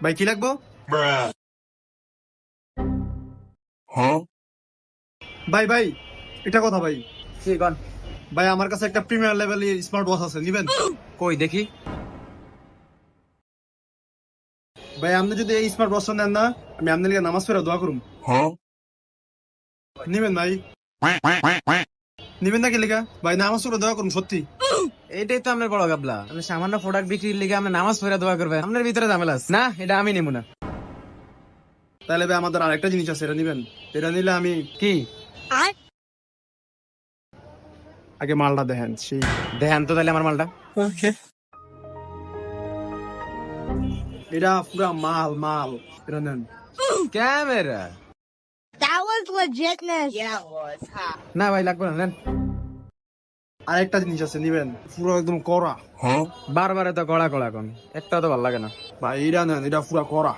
ভাই কি লাগবো? ভাই ভাই এটা কথা ভাই। কি কোন? ভাই আমার কাছে একটা প্রিমিয়ার লেভেলের স্মার্ট ওয়াচ আছে, নিবেন? কই দেখি। ভাই আপনি যদি এই স্মার্ট ওয়াচটা নেন না, আমি আপনার লিগে নামাজ পড়ে দোয়া করুম। নিবেন ভাই? নিবেন নাকি লিগা? ভাই নামাজ পড়ে দোয়া করুম সত্যি। এটাই তো আপনার বড় গাবলা। আপনি সামান্য প্রোডাক্ট বিক্রির লিগে আপনি নামাজ পড়ে দোয়া করবেন, আপনার ভিতরে ঝামেলা আছে। না, এটা আমি নেব না। তাহলে ভাই আমাদের আরেকটা জিনিস আছে, এটা নিবেন? এটা নিলে আমি কি আগে মালটা দেখেন সেই। দেখেন তো তাহলে আমার মালটা। এটা পুরা মাল মাল, এটা নেন। Camera That was legitness. Yeah, it was. Huh? না ভাই, লাগবে না, নেন। আরেকটা জিনিস আছে, নিবেন? পুরো একদম কড়া। বারবার তো কড়া কড়া কোন, একটা তো ভালো লাগে না। ভাই এটা নেন, এটা পুরা কড়া।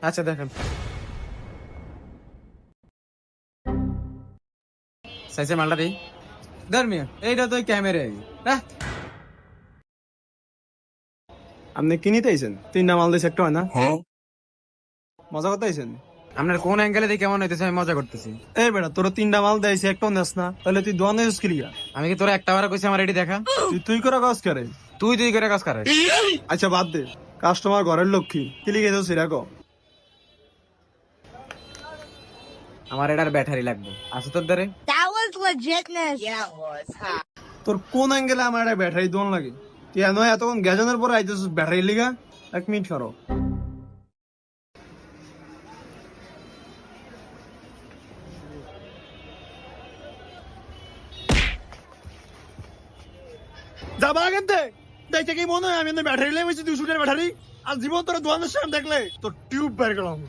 আচ্ছা দেখেন, সাইজে মালটা দিই। ধর্মিয়া এইটা তো ক্যামেরাই। আপনি কি নিতে আইছেন? তিনটা মাল দিয়েছে, একটা হয় না? মজা করতে আইছেন? আপনার কোন অ্যাঙ্গেলে দিয়ে কেমন হইতেছে আমি মজা করতেছি। এই বেটা তোর তিনটা মাল দিয়েছে, একটাও নেস না, তাহলে তুই দোয়া নেস কি লিগা? আমি কি তোরা একটা বার কইছি আমার এটি দেখা? তুই করে কাজ করে। তুই তুই করে কাজ করে। আচ্ছা বাদ দে, কাস্টমার ঘরের লক্ষ্মী, কি লিখে যাও সেটা কো। আমার এটার ব্যাটারি লাগবে, আছে তোর দ্বারে? That was legitness. Yeah, it was. Huh? তোর কোন অ্যাঙ্গেলে আমার একটা ব্যাটারি দোন লাগে? তুই এন এতক্ষণ গ্যাজনের পরে আইতেছিস ব্যাটারি লিগা? 1 মিনিট সরো। যাবা আগে দেখতে কি মনে হয় আমি ব্যাটারি লেগেছি 200 টাকার ব্যাটারি? আর জীবন তোর দোকানের সামনে দেখলে তোর টিউব বের গেলাম।